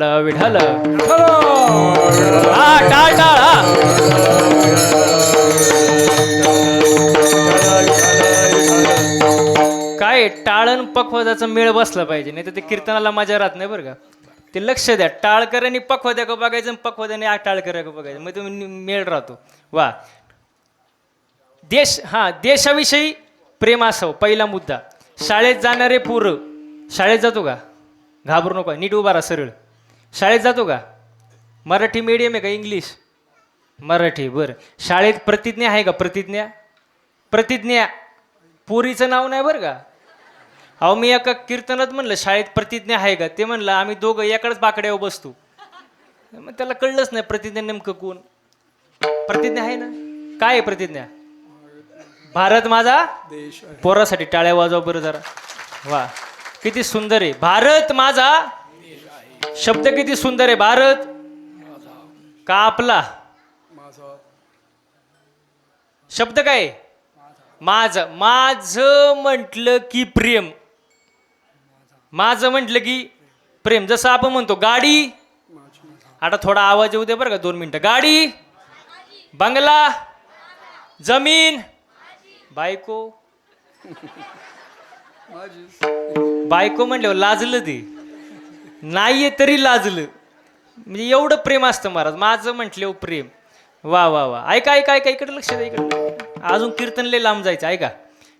विठाल हा टाळ टाळ हा काय टाळण पखवाजाचा मेळ बसला पाहिजे, नाही तर ते कीर्तनाला मजा राहत नाही बरं का. ते लक्ष द्या, टाळकऱ्यांनी पखवाद्या का बघायचं, पखवाद्याने टाळकऱ्या का बघायचं, मग तुम्ही मेळ राहतो. वा देशाविषयी प्रेम असावं. पहिला मुद्दा, शाळेत जाणारे पोरं, शाळेत जातो का? घाबरू नको, नीट उभा राहा सरळ. शाळेत जातो का? मराठी मीडियम आहे का इंग्लिश? मराठी. बरं, शाळेत प्रतिज्ञा आहे का? प्रतिज्ञा प्रतिज्ञा पोरीचं नाव नाही बरं का. अहो मी एका कीर्तनात म्हणलं शाळेत प्रतिज्ञा आहे का, ते म्हणलं आम्ही दोघं एकाच बाकड्यावर बसतो. मग त्याला कळलंच नाही प्रतिज्ञा नेमकं कोण. प्रतिज्ञा आहे ना. काय आहे प्रतिज्ञा? भारत माझा देश. पोरासाठी टाळ्या वाजवा बरं जरा. वा किती सुंदर आहे भारत माझा. शब्द किती सुंदर आहे. भारत का आपला? शब्द काय? माझं. माझं म्हटलं की प्रेम. माझं म्हटलं की प्रेम. जसं आपण म्हणतो गाडी, आता थोडा आवाज येऊ दे बरं का, 2 मिनिटं. गाडी, बंगला, जमीन, बायको. बायको म्हणल्यावर लाजलं ते, नाहीये तरी लाजलं. म्हणजे एवढं प्रेम असतं महाराज. माझं म्हटल्यावर प्रेम. वा वा वा. ऐका ऐका ऐका, इकडे लक्ष द्या, इकडे. अजून कीर्तन लय लांब जायचं. ऐका,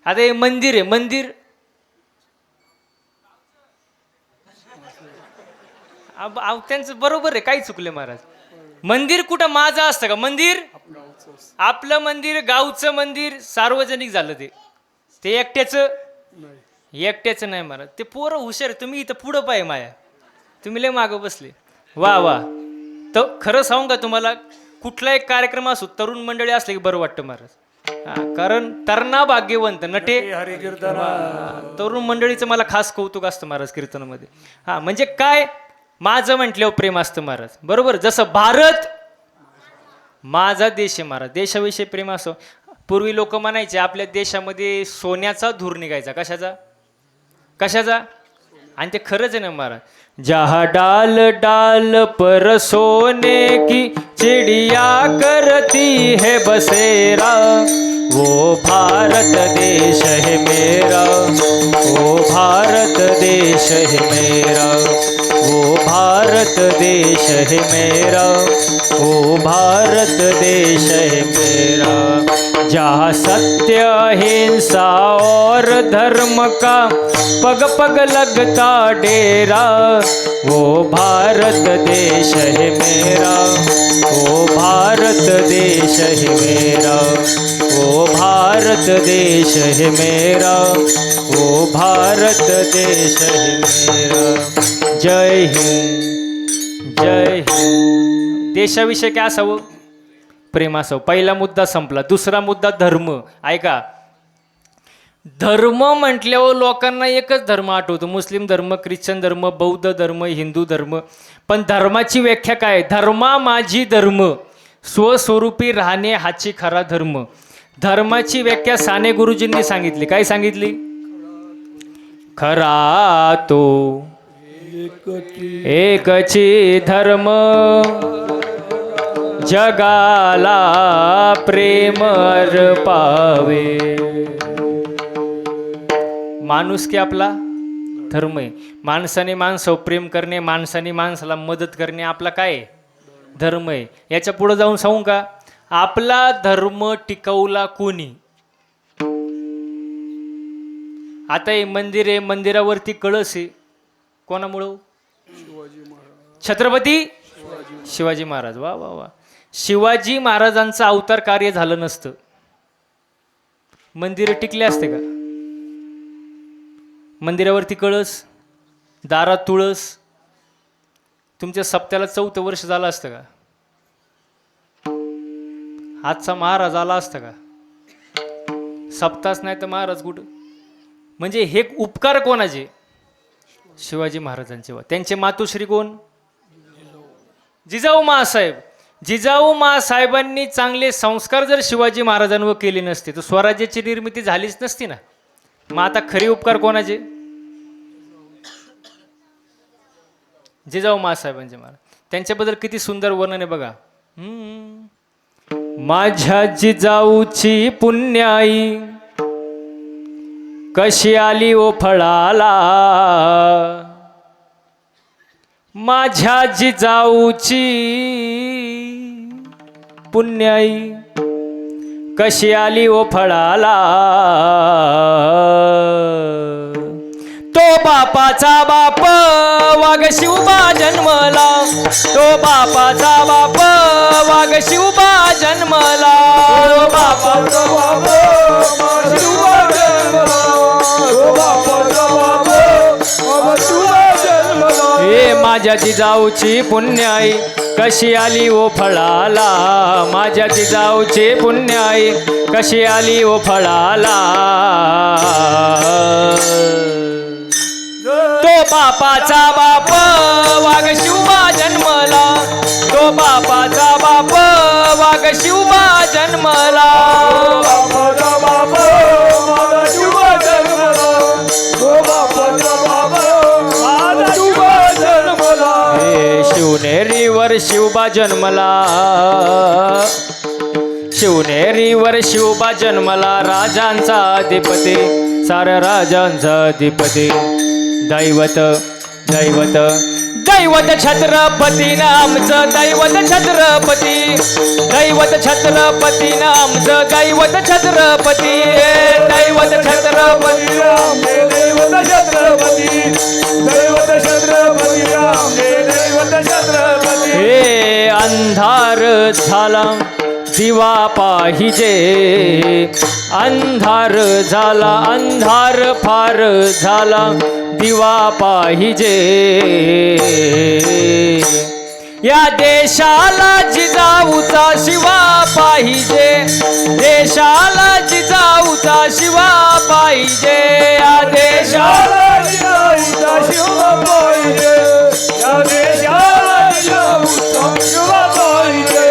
आता हे मंदिर आहे. मंदिर त्यांचं बरोबर आहे, काही चुकले महाराज. मंदिर कुठं माझं असतं का? मंदिर आपलं मंदिर, गावचं मंदिर, सार्वजनिक झालं ते. ते एकट्याचं नाही महाराज. ते पोरं हुशार. तुम्ही इथं पुढं पाय माया, तुम्ही लय मागं बसले. वा वा. तर खरं सांगू का तुम्हाला, कुठला एक कार्यक्रम असो, तरुण मंडळी असले की बरं वाटतं महाराज. कारण तरणा भाग्यवंत नटे तरुण मंडळीचं मला खास कौतुक असतं महाराज कीर्तनामध्ये. म्हणजे काय, माझं म्हटल्यावर प्रेम असतं महाराज. बरोबर. जसं भारत माझा देश आहे महाराज, देशाविषयी प्रेम असो. पूर्वी लोक म्हणायचे आपल्या देशामध्ये सोन्याचा धूर निघायचा. कशाचा? कशाचा? आणि ते खरंच आहे ना महाराज. जहा डाल डाल पर सोने की चिड़िया करती है बसेरा, वो भारत देश है मेरा, वो भारत देश है मेरा, वो भारत देश है मेरा, वो भारत देश है मेरा. जहाँ सत्य अहिंसा और धर्म का पग पग लगता डेरा, वो भारत देश है मेरा, वो भारत देश है मेरा, वो भारत देश है मेरा, वो भारत देश है मेरा. जय हिंद, जय हिंद. देशाविषयी काय असावं? प्रेम असावं. पहिला मुद्दा संपला. दुसरा मुद्दा धर्म. ऐका, धर्म म्हटल्यावर लोकांना एकच धर्म आठवतो. मुस्लिम धर्म, ख्रिश्चन धर्म, बौद्ध धर्म, हिंदू धर्म. पण धर्माची व्याख्या काय? धर्मा माझी धर्म, स्वस्वरूपी राहणे हाची खरा धर्म. धर्माची व्याख्या साने गुरुजींनी सांगितली. काय सांगितली? खरा तो एकची धर्म, जगाला प्रेम अर्पावे. माणूस की आपला धर्म आहे. माणसाने माणसावर प्रेम करणे, माणसाने माणसाला मदत करणे आपला काय आहे? धर्म आहे. याच्या पुढे जाऊन सांगू का, आपला धर्म टिकवला कोणी? आता हे मंदिर आहे, मंदिरावरती कळस आहे. कोणामुळं? छत्रपती शिवाजी महाराज. वा वा वा. शिवाजी महाराजांचं अवतार कार्य झालं नसतं, मंदिर टिकले असते का? मंदिरावरती कळस, दारात तुळस. तुमच्या सप्त्याला 4थं वर्ष झालं असतं का? आजचा महाराज आला असता का? सप्ताच नाही तर महाराज कुठं? म्हणजे हे उपकार कोणाचे? शिवाजी महाराजांचे. त्यांचे मातोश्री कोण? जिजाऊ मासाहेब. जिजाऊ मासाहेबांनी चांगले संस्कार जर शिवाजी महाराजांवर केले नसते तर स्वराज्याची निर्मिती झालीच नसती ना. मग आता खरे उपकार कोणाचे? जिजाऊ माँसाहेबांचे महाराज, त्यांच्याबद्दल किती सुंदर वर्णन आहे बघा. माझ्या जिजाऊची पुण्याई कशी आली ओ फळाला, माझ्या जिजाऊची पुण्याई कशी आली ओ फळाला, तो बापाचा बाप वाघ शिवबा जन्मला, तो बापाचा बाप वाघ शिवबा जन्मला, तो बापाचा बाप वाघ शिवबा जन्मला, तो बापाचा बाप वाघ शिवबा जन्मला. हे माझ्या जिजाऊची पुण्याई कशी आली ओ फळाला, माझ्या जिजाऊची पुण्याई कशी आली ओ फळाला, तो बापाचा बाप वाघ शिवबा जन्मला, तो बापाचा बाप वाघ शिवबा जन्मला, बापाचा बाप वाघ शिवबा जन्मला, तो बापाचा बाप वाघ शिवबा जन्मला. हे शिवनेरीवर शिवबा जन्मला, शिवनेरीवर शिवबा जन्मला, राजांचा अधिपती साऱ्या राजांचा अधिपती, दैवत दैवत दैवत छत्रपती नामचं, दैवत छत्रपती, दैवत छत्रपती नामचं, दैवत छत्रपती, दैवत छत्रपती, दैवत छत्रपती, दैवत छत्रपती, दैवत छत्रपती. हे अंधार झाला दिवा पाहिजे, अंधार झाला अंधार फार झाला दिवा पाहिजे, या देशाला जिजाऊचा शिवा पाहिजे, देशाला जिजाऊचा शिवा पाहिजे, या देशाला जिजाऊचा शिवा पाहिजे, या देशाला जिजाऊचा शिवा पाहिजे.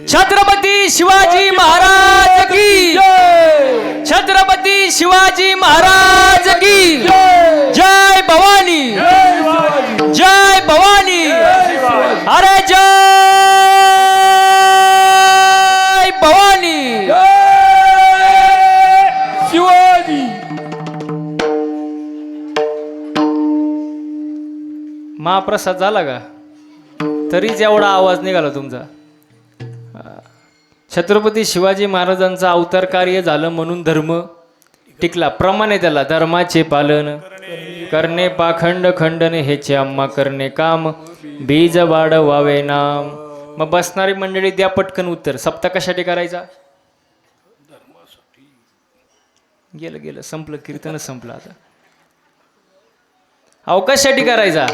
छत्रपती शिवाजी महाराज की, छत्रपती शिवाजी महाराज की जय भवानी, जय भवानी, अरे जय भवानी, शिवाजी. महाप्रसाद झाला का? तरीच एवढा आवाज निघाला तुमचा. छत्रपती शिवाजी महाराजांचं अवतार कार्य झालं म्हणून धर्म टिकला. प्रमाणे त्याला धर्माचे पालन करणे, पाखंड खंडने हेचे आम्हा करणे काम, बीज वाढवावे नाम. मग बसणारी मंडळी द्या पटकन उत्तर. सप्ताह कशासाठी करायचा? गेलं गेलं संपलं, कीर्तनच संपलं. आता अवकाशासाठी करायचा.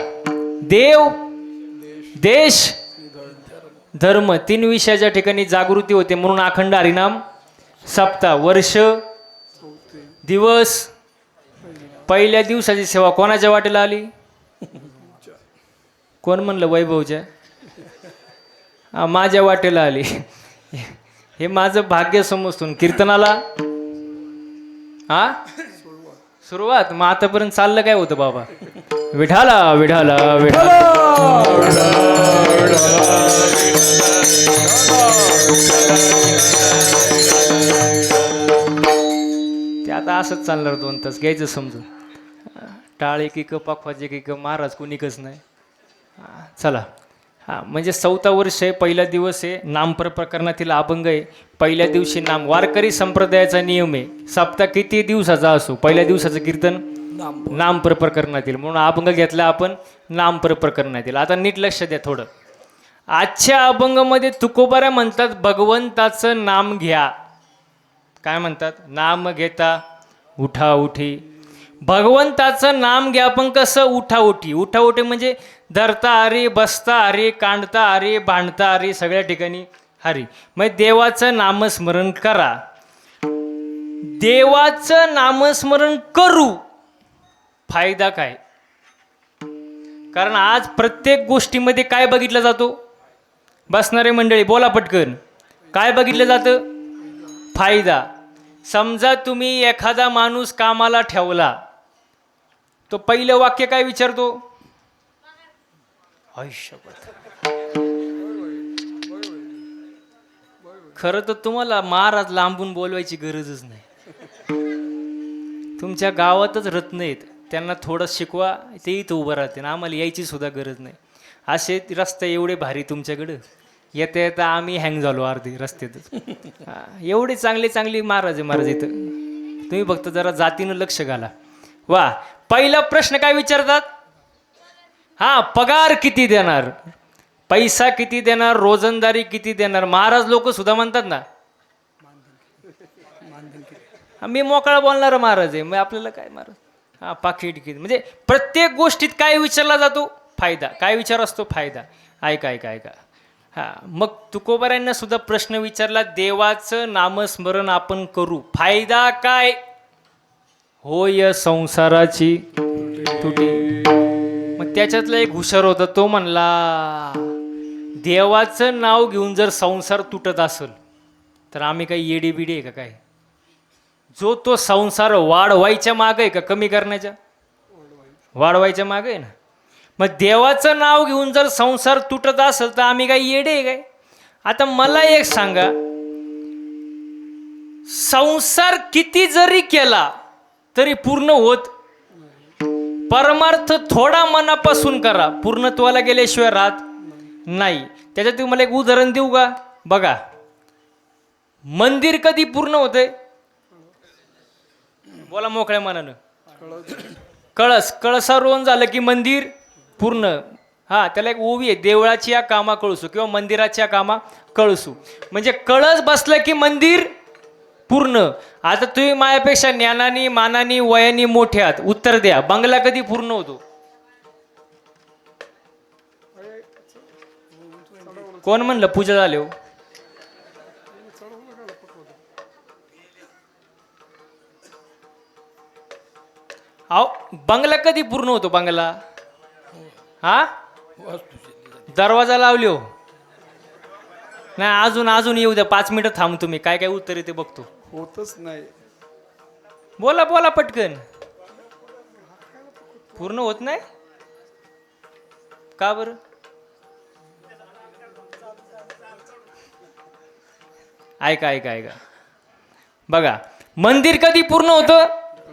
देव, देश, धर्म, तीन विषयाच्या ठिकाणी जागृती होते म्हणून अखंड हरिनाम सप्ताह. वर्ष, दिवस. पहिल्या दिवसाची सेवा कोणाच्या वाटेला आली? कोण म्हणलं? वैभवच्या. माझ्या वाटेला आली. हे माझं भाग्य समजतो. कीर्तनाला सुरुवात. मग आतापर्यंत चाललं काय होतं बाबा? विठाला विठाला विठाला, ते आता असंच चालणार. 2 तास घ्यायचं समजून. टाळ एकीक, पाखवाज एकीक, महाराज कोणीकच नाही. चला. म्हणजे 4था वर्ष आहे, पहिला दिवस आहे. नामपर प्रकरणातील अभंग आहे. पहिल्या दिवशी नाम. वारकरी संप्रदायाचा नियम आहे, सप्ताह किती दिवसाचा असो, पहिल्या दिवसाचं कीर्तन नामपर प्रकरणातील, म्हणून अभंग घेतला आपण नामपर प्रकरणातील. आता नीट लक्ष द्या थोडं. आजच्या अभंगामध्ये तुकोबाऱ्या म्हणतात भगवंताचं नाम घ्या. काय म्हणतात? नाम घेता उठा उठी. भगवंताचं नाम घ्या, पण कसं? उठा उठी. उठा उठी म्हणजे धरता हरी, बसता हरी, कांडता हरी, भांडता हरी, सगळ्या ठिकाणी हरी. मग देवाचं नामस्मरण करा. देवाचं नामस्मरण करू फायदा काय? कारण आज प्रत्येक गोष्टीमध्ये काय बघितलं जातो? बसणारे मंडळी बोला पटकन. काय बघितलं जातं? फायदा. समजा तुम्ही एखादा माणूस कामाला ठेवला, तो पहिलं वाक्य काय विचारतो? आयुष्यभर. खरं तर तुम्हाला महाराज लांबून बोलवायची गरजच नाही. तुमच्या गावातच रत्न आहेत, त्यांना थोडं शिकवा, ते इथं उभं राहते ना, आम्हाला यायची सुद्धा गरज नाही. असे रस्ते एवढे भारी तुमच्याकडं, येता येता आम्ही हँग झालो अर्धे रस्त्यातच. एवढे चांगले चांगले महाराज आहे महाराज इथं. तुम्ही फक्त जरा जातीनं लक्ष घाला. वा, पहिला प्रश्न काय विचारतात? हा, पगार किती देणार, पैसा किती देणार, रोजंदारी किती देणार. महाराज लोक सुद्धा म्हणतात ना, मी मोकळा बोलणार महाराज आहे, मग आपल्याला काय महाराज, हा पाकिट किती. म्हणजे प्रत्येक गोष्टीत काय विचारला जातो? फायदा. काय विचार असतो? फायदा. ऐका ऐका ऐका. हा, मग तुकोबारांना सुद्धा प्रश्न विचारला, देवाचं नामस्मरण आपण करू, फायदा काय? होय संसाराची तुटी. मग त्याच्यातला एक हुशार होता, तो म्हणला, देवाचं नाव घेऊन जर संसार तुटत असेल तर आम्ही काही येडी बिडी आहे का काय? जो तो संसार वाढवायच्या मागे आहे का कमी करण्याच्या? वाढवायच्या मागे आहे ना. मग देवाचं नाव घेऊन जर संसार तुटत असेल तर आम्ही काही येडे आहे काय? आता मला एक सांगा, संसार किती जरी केला तरी पूर्ण होत, परमार्थ थोडा मनापासून करा, पूर्णत्वाला गेल्याशिवाय राहत नाही. त्याच्यात तुम्हाला एक उदाहरण देऊ का? बघा, मंदिर कधी पूर्ण होते? बोला मोकळ्या मनानं. कळसारोहण झालं की मंदिर पूर्ण. हा, त्याला एक ओवी आहे, देवळाची या कामा कळसू किंवा मंदिराच्या कामा कळसू. म्हणजे कळस बसलं की मंदिर पूर्ण. आता तुम्ही माझ्यापेक्षा ज्ञानानी मानानी वयानी मोठे आहात, उत्तर द्या, बंगला कधी पूर्ण होतो? कोण म्हणलं पूजा झाली हो? अहो, बंगला कधी पूर्ण होतो? बंगला हा दरवाजा लावली हो नाही, अजून येऊ द्या, 5 मिनिटं थांब तुम्ही. काय काय उत्तर येते बघतो. होतच नाही. बोला बोला पटकन. पूर्ण होत नाही का बरं? ऐका ऐका ऐका. बघा, मंदिर कधी पूर्ण होतं?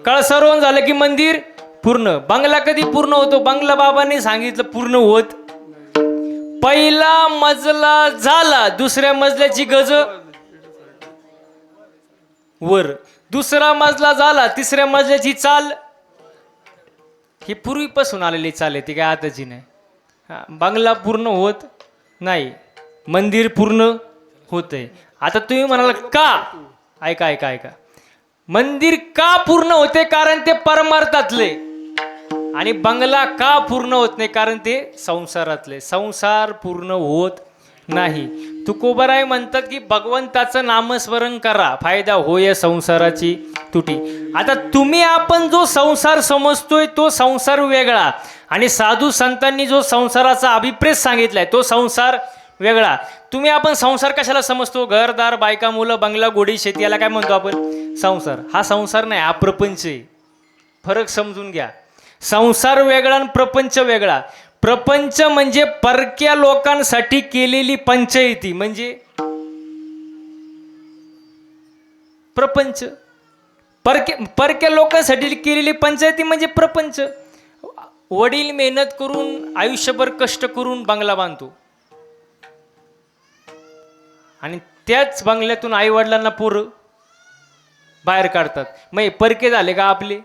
कळसारोहण झालं की मंदिर पूर्ण. बंगला कधी पूर्ण होतो? बंगला बाबांनी सांगितलं पूर्ण होत. पहिला मजला झाला, दुसऱ्या मजल्याची गज वर, दुसरा मजला झाला, तिसऱ्या मजल्याची चाल. ही पूर्वीपासून आलेली चाल आहे, ती काय आताची नाही. हा, बंगला पूर्ण होत नाही, मंदिर पूर्ण होतंय. आता तुम्ही म्हणाल का? ऐका ऐका ऐका. मंदिर का पूर्ण होते? कारण ते परमार्थातले. आणि बंगला का पूर्ण होत नाही? कारण ते संसारातले. संसार पूर्ण होत नाही. तुकोबाराय म्हणतात की भगवंताचं नामस्मरण करा, फायदा होय संसाराची तुटी. आता तुम्ही आपण जो संसार समजतोय तो संसार वेगळा, आणि साधू संतांनी जो संसाराचा अभिप्रेत सांगितलाय तो संसार वेगळा. तुम्ही आपण संसार कशाला समजतो? घरदार, बायका, मुलं, बंगला, गोडी, शेती, याला काय म्हणतो आपण? संसार. हा संसार नाही, हा प्रपंच आहे. फरक समजून घ्या. संसार वेगळा आणि प्रपंच वेगळा. प्रपंच म्हणजे परक्या लोकांसाठी केलेली पंचायती, म्हणजे प्रपंच. परक्या लोकांसाठी केलेली पंचायती म्हणजे प्रपंच. वडील मेहनत करून आयुष्यभर कष्ट करून बंगला बांधतो, आणि त्याच बंगल्यातून आई वडिलांना पोरं बाहेर काढतात. मग परके झाले का आपले?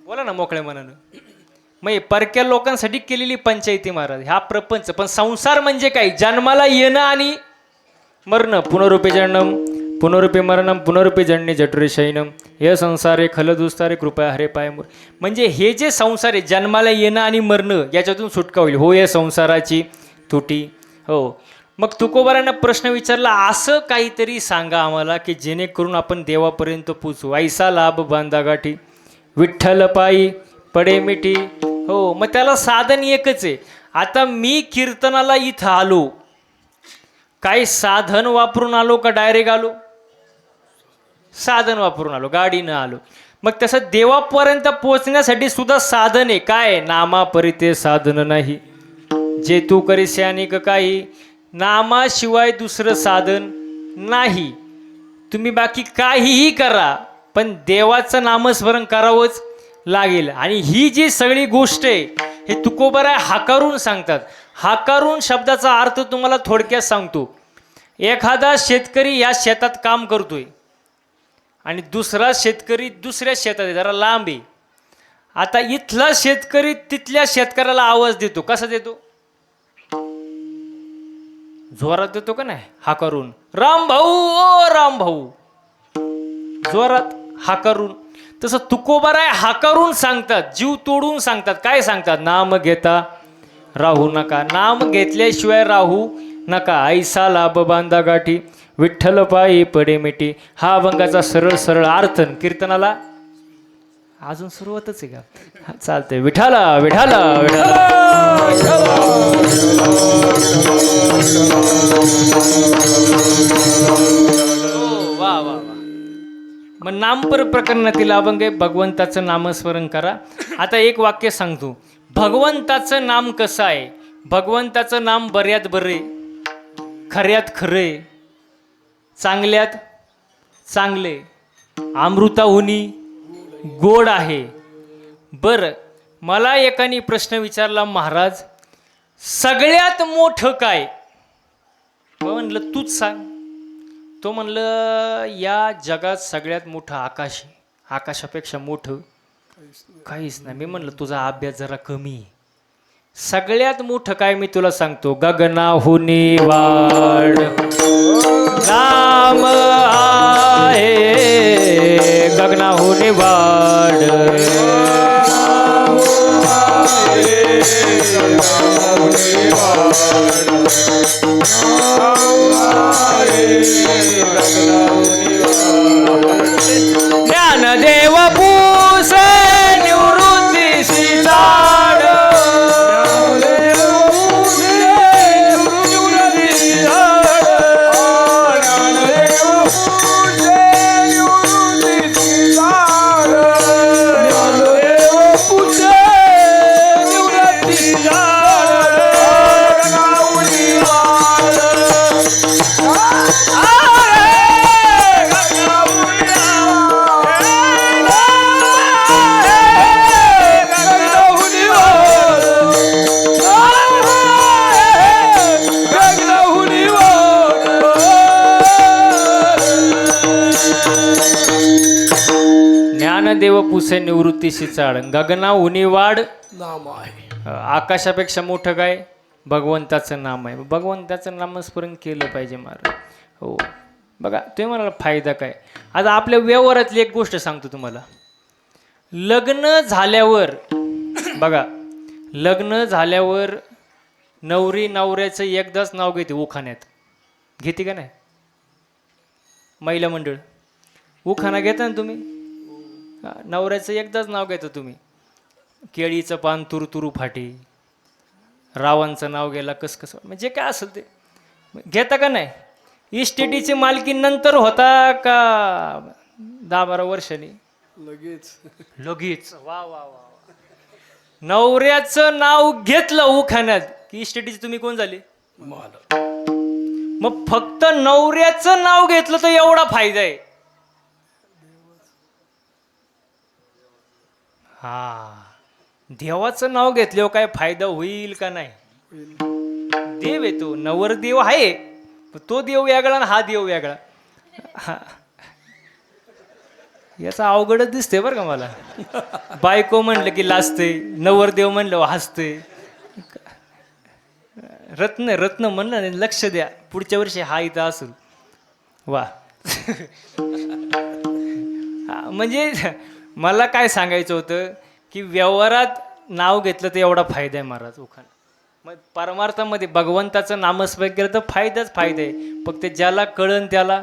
बोला ना मोकळ्या मनानं. मग परक्या लोकांसाठी केलेली पंचायती महाराज, हा प्रपंच. पण संसार म्हणजे काय? जन्माला येणं आणि मरण. पुनरुपे जन्म पुनरुपे मरणम पुनरुपे जन्य जठरे शयनम हे संसारे खलदुस्तारे कृपया हरे पाय मोर. म्हणजे हे जे संसार आहे, जन्माला येणं आणि मरणं, याच्यातून सुटका होईल. हो, या संसाराची तुटी. हो. मग तुकोबारांना प्रश्न विचारला, असं काहीतरी सांगा आम्हाला की जेणेकरून आपण देवापर्यंत पोचू. ऐसा लाभ बांधागाठी विठ्ठल पायी पडे मिठी. हो, मग त्याला साधन एकच आहे. आता मी कीर्तनाला इथं आलो, काही साधन वापरून आलो का डायरेक्ट आलो? साधन वापरून आलो, गाडीनं आलो. मग तसं देवापर्यंत पोचण्यासाठी सुद्धा साधन आहे. काय? नामापरिते साधन नाही, जे तू करीसे अनेक काही. नामाशिवाय दुसरं साधन नाही. तुम्ही बाकी काहीही करा, पण देवाचं नामस्मरण करावंच लागेल. आणि ही जी सगळी गोष्ट आहे हे तुकोबराय हाकारून सांगतात. हाकारून शब्दाचा अर्थ तुम्हाला थोडक्यात सांगतो. एखादा शेतकरी या शेतात काम करतोय आणि दुसरा शेतकरी दुसऱ्या शेतात आहे, जरा लांब आहे. आता इथला शेतकरी तिथल्या शेतकऱ्याला आवाज देतो. कसा देतो? जोरात देतो का नाही? हाकारून, राम भाऊ, ओ राम भाऊ, जोरात हाकारून. तसं तुकोबाराय हाकारून सांगतात, जीव तोडून सांगतात. काय सांगतात? नाम घेता राहू नका. नाम घेतल्याशिवाय राहू नका. ऐसा लाभ बांधा गाठी, विठ्ठल पायी पडे मिठी. हा अभंगाचा सरळ सरळ अर्थ. कीर्तनाला अजून सुरुवातच आहे का? चालतंय. विठाला विठाला विठाला. वा वा वा. मग नामपर प्रकरणातील अभंग आहे. भगवंताचं नामस्मरण करा. आता एक वाक्य सांगतो. भगवंताचं नाम कसं आहे? भगवंताचं नाम बऱ्यात बरे, खऱ्यात खरे, चांगल्यात चांगले, अमृताहुनी गोड आहे. बरं, मला एकाने प्रश्न विचारला, महाराज सगळ्यात मोठं काय? म्हणलं तूच सांग. तो म्हणलं या जगात सगळ्यात मोठं आकाश आहे. आकाशापेक्षा मोठं काहीच नाही. मी म्हणलं तुझा अभ्यास जरा कमी आहे. सगळ्यात मोठं काय मी तुला सांगतो. गगनाहुनी वाढ नाम आहे, गगनाहुनी वाढ. ज्ञानदेव पूसे निवृत्तीसी झाड, ज्ञानदेव पुसे निवृत्तीशी चाड, गगना उनी वाढ नाम आहे. आकाशापेक्षा मोठं काय? भगवंताचं नाम आहे. भगवंताचं नामस्मरण केलं पाहिजे महाराज. हो बघा, तुम्ही म्हणाला फायदा काय? आता आपल्या व्यवहारातली एक गोष्ट सांगतो तुम्हाला. लग्न झाल्यावर बघा, लग्न झाल्यावर नवरी नवऱ्याचं एकदाच नाव घेते उखाण्यात. घेते का नाही? महिला मंडळ उखाणा घेता ना तुम्ही. नवऱ्याचं एकदाच नाव घेता तुम्ही. केळीचं पान तुरु तुरु फाटी, रावांचं नाव गेला कस कसं, म्हणजे काय असेल ते घेता का नाही? इस्टेटीची मालकी नंतर होता का 10-12 वर्षांनी? लगेच लगेच. वा वा वा. नवऱ्याचं नाव घेतलं उखाण्यात की इस्टेटीचे तुम्ही कोण झाले? मग फक्त नवऱ्याचं नाव घेतलं तर एवढा फायदा आहे. हा, देवाचं नाव घेतल्यावर काय फायदा होईल का नाही? देव येतो, नवरदेव आहे, तो देव वेगळा आणि हा देव वेगळा. याचा अवघडच दिसते बरं का मला. बायको म्हणलं की लाजते, नवरदेव म्हणलं हसते. रत्न रत्न म्हणलं नाही, लक्ष द्या, पुढच्या वर्षी हा इथं असेल. वा. म्हणजे मला काय सांगायचं होतं की व्यवहारात नाव घेतलं तर एवढा फायदा आहे महाराज उखाण. मग परमार्थामध्ये भगवंताचं नामस्मरण केलं तर फायदाच फायदा आहे. फक्त ज्याला कळन त्याला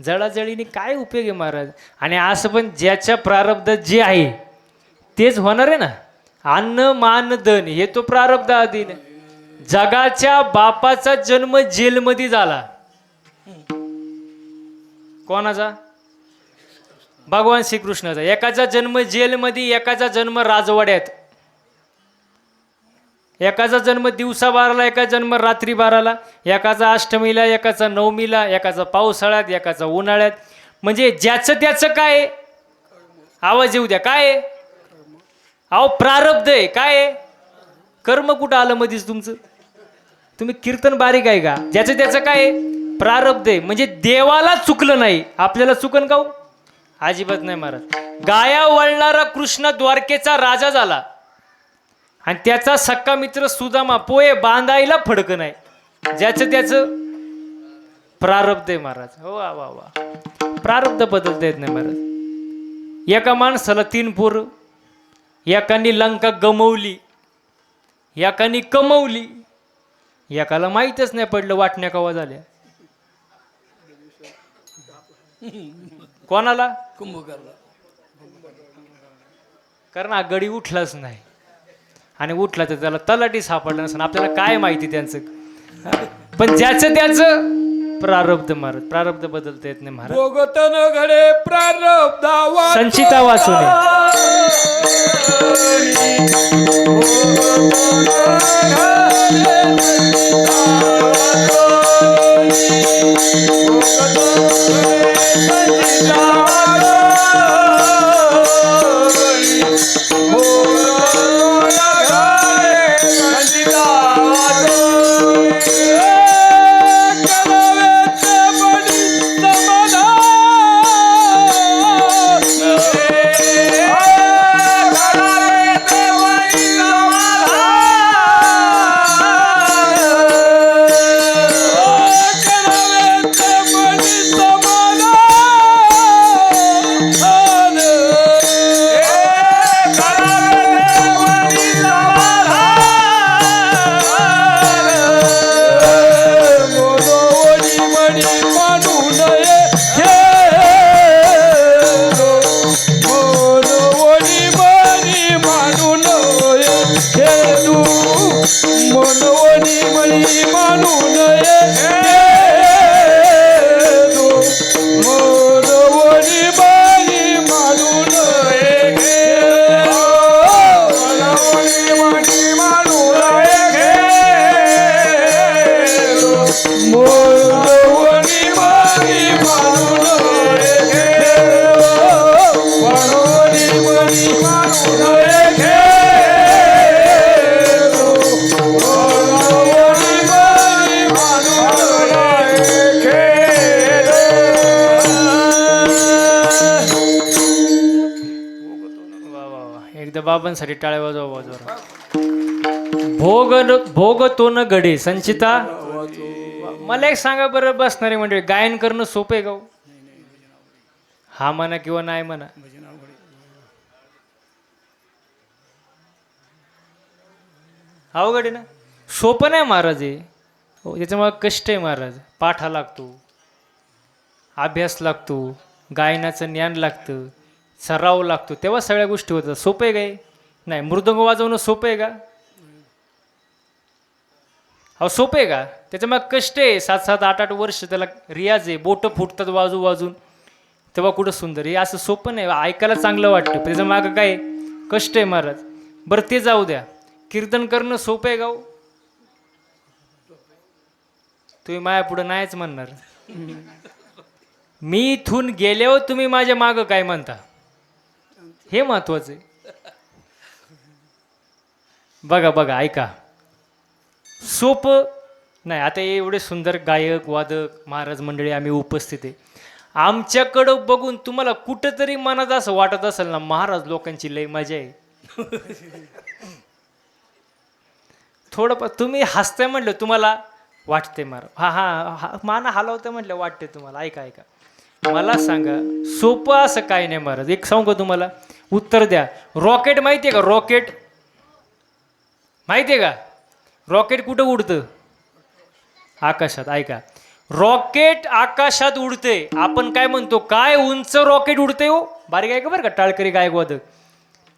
जळाजळीने काय उपयोग आहे महाराज. आणि असं पण ज्याच्या प्रारब्ध जे आहे तेच होणार आहे ना. अन्न मान धन हे तो प्रारब्ध अधीन. जगाच्या बापाचा जन्म जेलमध्ये झाला. कोणाचा? भगवान श्रीकृष्णाचा. एकाचा जन्म जेलमध्ये, एकाचा जन्म राजवाड्यात. एकाचा जन्म दिवसा 12ला, एका जन्म रात्री 12ला, एकाचा अष्टमीला, एकाचा नवमीला, एकाचा पावसाळ्यात, एकाचा उन्हाळ्यात. म्हणजे ज्याचं त्याचं काय? आवाज येऊ द्या. काय? अहो प्रारब्ध आहे. काय? कर्म कुठं आलं मध्येच तुमचं? तुम्ही कीर्तन बारीक आहे का? ज्याचं त्याचं काय? प्रारब्ध आहे. म्हणजे देवाला चुकलं नाही, आपल्याला चुकन का? अजिबात नाही महाराज. गाया वळणारा कृष्ण द्वारकेचा राजा झाला आणि त्याचा सक्का मित्र सुदामा पोहे बांधायला फडकं नाही. ज्याचं त्याचं प्रारब्ध आहे महाराज. हो वा वा वा. प्रारब्ध बदलता येत नाही महाराज. एका माणसाला 3 पोरं, एकाने लंका गमवली, एकाने कमवली, एकाला माहीतच नाही पडलं वाटण्या कवा झाल्या. कोणाला? कुंभकर्ण. कारण हा गडी उठलाच नाही. आणि उठला तर त्याला तलाठी सापडलं नसेल. आपल्याला काय माहिती त्यांचं. पण ज्याचं त्याचं प्रारब्ध महाराज. प्रारब्ध बदलता येत नाही महाराज. भोगतन घडे प्रारब्ध संचिता वाचून बाबांसाठी टाळ्या वाजवा वाजवा. भोग तो न घडे संचिता. मला एक सांगा बरं बसणारे म्हणजे गायन करणं सोपं आहे का? हा म्हणा किंवा नाही म्हणा. अवघड आहे ना. सोपं नाही महाराज हे. त्याच्यामुळे कष्ट आहे महाराज. पाठा लागतो, अभ्यास लागतो, गायनाचं ज्ञान लागतं, सराव लागतो, तेव्हा सगळ्या गोष्टी होतात. सोपं आहे काय? नाही. मृदंग वाजवणं सोपं आहे का? अहो सोपं आहे का? त्याच्यामुळे कष्ट आहे. 7-7, 8-8 वर्ष त्याला रियाज आहे. बोटं फुटतात वाजू वाजून, तेव्हा कुठं सुंदर. हे असं सोपं नाही. ऐकायला चांगलं वाटतं, पण त्याच्या मागं काय कष्ट आहे महाराज. बरं ते जाऊ द्या. कीर्तन करणं सोपं आहे का? तुम्ही माया पुढं नाहीच म्हणणार. मी इथून गेल्यावर तुम्ही माझ्या मागं काय म्हणता हे महत्वाचं आहे. बघा बघा ऐका. सोपं नाही. आता एवढे सुंदर गायक वादक महाराज मंडळी आम्ही उपस्थित आहे. आमच्याकडं बघून तुम्हाला कुठंतरी मनात असं वाटत असेल ना, महाराज लोकांची लय मजा आहे. थोडं तुम्ही हसताय म्हटलं तुम्हाला वाटते महाराज. हा हा हा माना हलवतं म्हटलं वाटते तुम्हाला. ऐका ऐका. मला सांगा सोपं असं काय नाही महाराज. एक सांगू का तुम्हाला? उत्तर द्या. रॉकेट माहिती आहे का? रॉकेट माहिती आहे का? रॉकेट कुठं उडतं? आकाशात. ऐका. रॉकेट आकाशात उडते. आपण काय म्हणतो, काय उंच रॉकेट उडते हो, बारीक आहे का बरं का टाळकरी गायकवाद.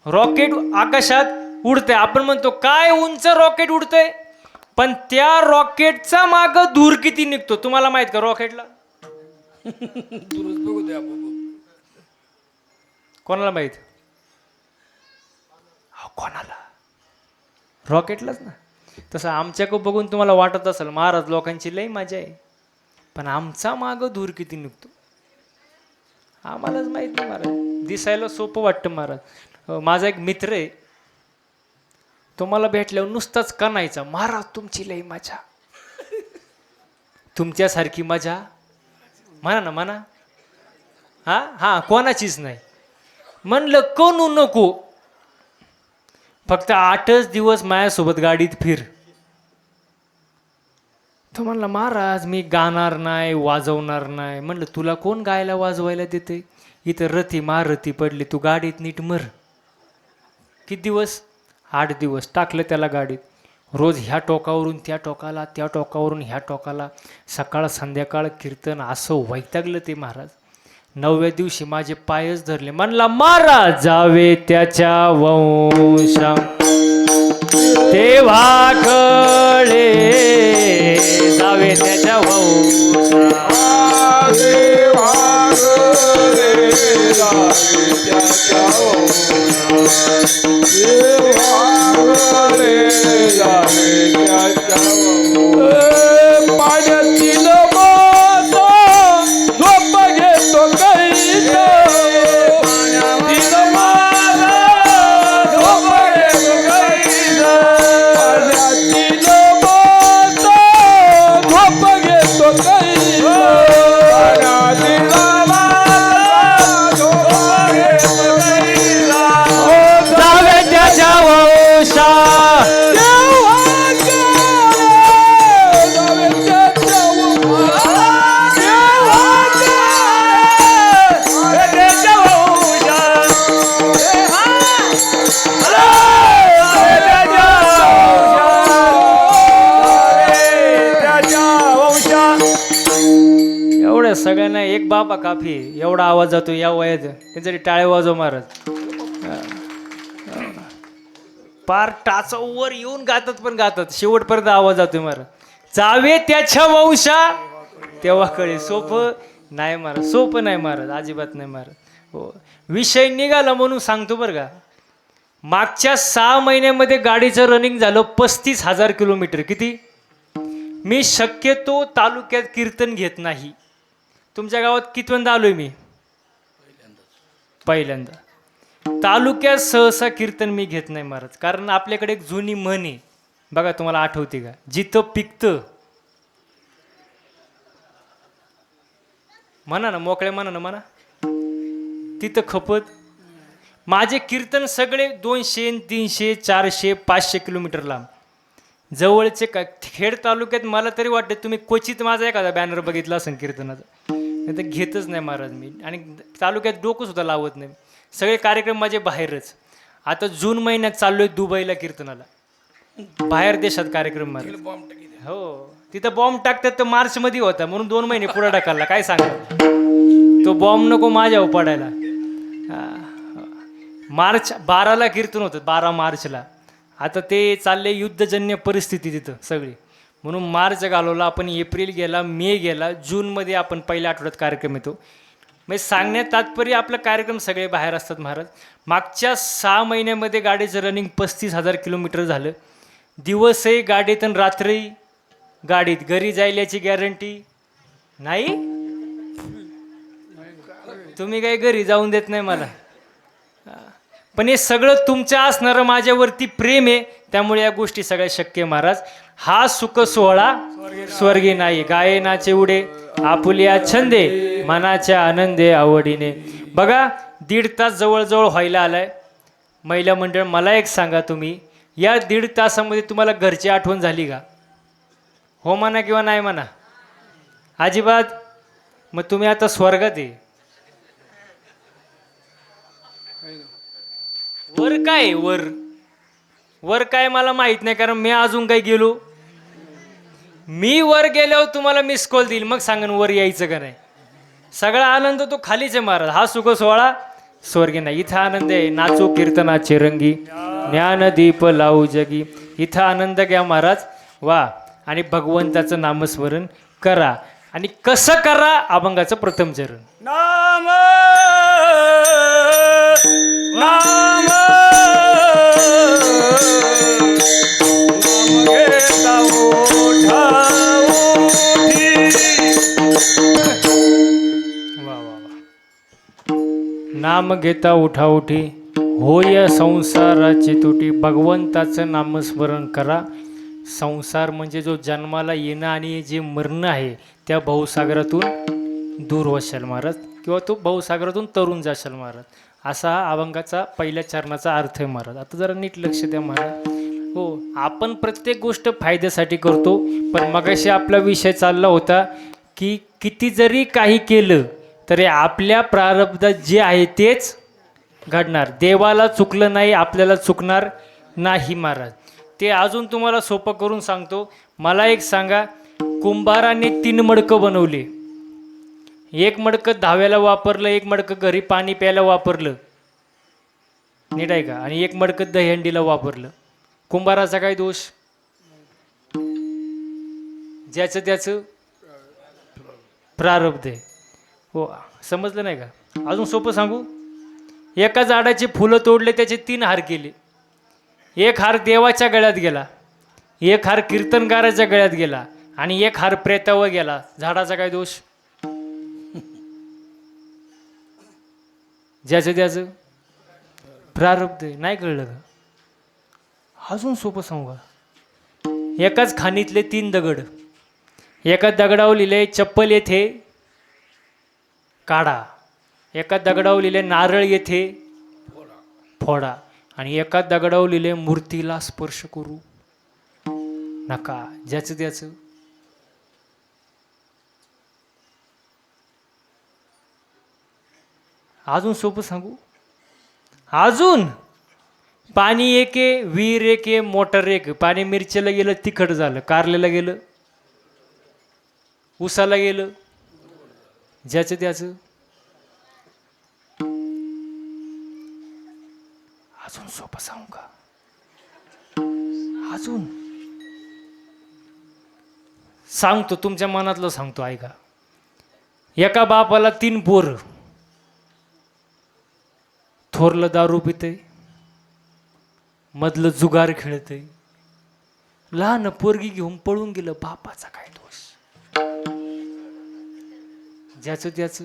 रॉकेट आकाशात उडते, आपण म्हणतो काय उंच रॉकेट उडते. पण त्या रॉकेटचा माग धूर किती निघतो तुम्हाला माहित का रॉकेटला? दुरुस्त बघू द्या आपण. कोणाला माहित? कोणाला? रॉकेटलाच ना. तसं आमच्याकडं बघून तुम्हाला वाटत असेल महाराज लोकांची लई मजा आहे, पण आमचा माग धूर किती निघतो आम्हालाच माहित नाही महाराज. दिसायला सोपं वाटतं महाराज. माझा एक मित्र आहे, तो मला भेटल्यावर नुसताच कणायचा, महाराज तुमची लई मजा, तुमच्यासारखी मजा म्हणा ना म्हणा. हा हा कोणाचीच नाही. म्हणलं कणू नको, फक्त 8च दिवस माझ्यासोबत गाडीत फिर. तो म्हणला महाराज मी गाणार नाही, वाजवणार नाही. म्हणलं तुला कोण गायला वाजवायला देते, इथं रथी महारथी पडली, तू गाडीत नीट मर. किती दिवस? 8 दिवस. टाकलं त्याला गाडीत. रोज ह्या टोकावरून त्या टोकाला, त्या टोकावरून ह्या टोकाला, सकाळ संध्याकाळ कीर्तन. असं वैतागलं ते महाराज. 9व्या दिवशी माझे पायच धरले. म्हणला महाराज जावे त्याच्या वंशा तेव्हा कळे, जावे त्याच्या वंशा पाण्यातील झोप घेतो कैसा, सगळ्यांना एक बाबा काफी. एवढा आवाज जातो या वयात, त्याच्यासाठी टाळे वाजव महाराज. पार टाचावर येऊन गातात, पण गातात शेवटपर्यंत आवाज जातोय महाराज. जावे त्याच्या वंशा तेव्हा कळे. सोपं नाही महाराज, सोपं नाही महाराज, अजिबात नाही महाराज. हो, विषय निघाला म्हणून सांगतो बरं का. मागच्या 6 महिन्यामध्ये गाडीचं रनिंग झालं 35,000 किलोमीटर. किती? मी शक्यतो तालुक्यात कीर्तन घेत नाही. तुमच्या गावात कितव्यांदा आलोय मी? पहिल्यांदा. तालुक्यात सहसा कीर्तन मी घेत नाही महाराज. कारण आपल्याकडे एक जुनी म्हण आहे बघा, तुम्हाला आठवते का? जिथं पिकतं, म्हणा ना मोकळ्या म्हणा ना म्हणा, तिथं खपत. माझे कीर्तन सगळे 200, 300, 400, 500 किलोमीटर लांब. जवळचे का खेड तालुक्यात मला तरी वाटतं तुम्ही क्वचित माझा एखादा बॅनर बघितला असेल कीर्तनाचा, नाही तर घेतच नाही महाराज मी. आणि तालुक्यात डोकं सुद्धा लावत नाही. सगळे कार्यक्रम माझे बाहेरच. आता जून महिन्यात चाललोय दुबईला कीर्तनाला, बाहेर देशात कार्यक्रम महाराज. हो, तिथं बॉम्ब टाकतात तर मार्चमध्ये होता म्हणून 2 महिने पुढे टाकायला. काय सांगा, तो बॉम्ब नको माझ्यावर पडायला. मार्च 12ला कीर्तन होतं, 12 मार्चला. आता ते चालले युद्धजन्य परिस्थिती तिथं सगळी, म्हणून मार्च घालवला आपण. एप्रिल गेला, मे गेला, जूनमध्ये आपण पहिल्या आठवड्यात कार्यक्रम येतो. म्हणजे सांगण्यात तात्पर्य आपलं कार्यक्रम सगळे बाहेर असतात महाराज. मागच्या 6 महिन्यामध्ये गाडीचं रनिंग 35,000 किलोमीटर झालं. दिवसही गाडीत आणि रात्री गाडीत. घरी जायल्याची गॅरंटी नाही. तुम्ही काही घरी जाऊन देत नाही मला, पण हे सगळं तुमच्या असणारं माझ्यावरती प्रेम आहे, त्यामुळे या गोष्टी सगळ्या शक्य महाराज. हा सुख सोहळा स्वर्गी नाही. गायनाचे उडे आपुलिया छंदे, मनाच्या आनंदे आवडीने. बघा 1.5 तास जवळजवळ व्हायला आलाय. महिला मंडळ, मला एक सांगा, तुम्ही या 1.5 तासामध्ये तुम्हाला घरची आठवण झाली का? हो म्हणा किंवा नाही म्हणा. अजिबात. मग तुम्ही आता स्वर्गात आहे. वर काय वर वर काय मला माहित नाही, कारण मी अजून काही गेलो. मी वर गेल्यावर तुम्हाला मिस कॉल देईल, मग सांगन वर यायचं का नाही. सगळा आनंद तो खालीच आहे महाराज. हा सुख सोहळा स्वर्गी नाही. इथं आनंद आहे, नाचो कीर्तनाचे रंगी, ज्ञानदीप लावू जगी. इथं आनंद घ्या महाराज. वा. आणि भगवंताचं नामस्मरण करा. आणि कसं करा, अभंगाचं प्रथम चरण. नाम नाम घेता उठा उठी. वा वा वा. नाम घेता उठा उठी, होय संसाराची तुटी. भगवंताचं नामस्मरण करा. संसार म्हणजे जो जन्माला येणं आणि जे मरणं आहे त्या भाऊसागरातून दूर वशाल महाराज, किंवा तो भाऊसागरातून तरुण जाशाल महाराज. असा हा अभंगाचा पहिल्या चरणाचा अर्थ आहे महाराज. आता जरा नीट लक्ष द्या महाराज. हो, आपण प्रत्येक गोष्ट फायद्यासाठी करतो, पण मगाशी आपला विषय चालला होता की किती जरी काही केलं तरी आपल्या प्रारब्धात जे आहे तेच घडणार. देवाला चुकलं नाही, आपल्याला चुकणार नाही महाराज. ते अजून तुम्हाला सोपं करून सांगतो. मला एक सांगा, कुंभाराने 3 मडकं बनवले. एक मडकं धाव्याला वापरलं, एक मडकं घरी पाणी प्यायला वापरलं, नीट आहे का, आणि एक मडकं दहीहंडीला वापरलं. कुंभाराचा काय दोष? ज्याचं त्याचं प्रारब्ध आहे. हो, समजलं नाही का? अजून सोपं सांगू. एका झाडाचे फुलं तोडले, त्याचे 3 हार केले. एक हार देवाच्या गळ्यात गेला, एक हार कीर्तनकाराच्या गळ्यात गेला, आणि एक हार प्रेतावर गेला. झाडाचा काय दोष? ज्याचं त्याचं प्रारब्ध आहे. नाही कळलं का? अजून सोपं सांगू का. एकाच खाणीतले 3 दगड. एका दगडावर लिहिले चप्पल येथे काढा, एका दगडावर लिहिले नारळ येथे फोडा, आणि एका दगडावर लिहिले मूर्तीला स्पर्श करू नका. ज्याचं त्याचं. अजून सोपं सांगू. अजून पाणी एके, विहीर एके, मोटर एक. पाणी मिरचीला गेलं तिखट झालं, कारल्याला गेलं उसाला गेलं. ज्याचं त्याचं. अजून सोपं सांगू का. अजून सांगतो, तुमच्या मनातलं सांगतो, ऐका. एका बापाला 3 पोरं. थोरलं दारू पितंय, मधलं जुगार खेळतंय, लहान पोरगी घेऊन पळून गेलं. बापाचा काय दोष? ज्याचं त्याचं.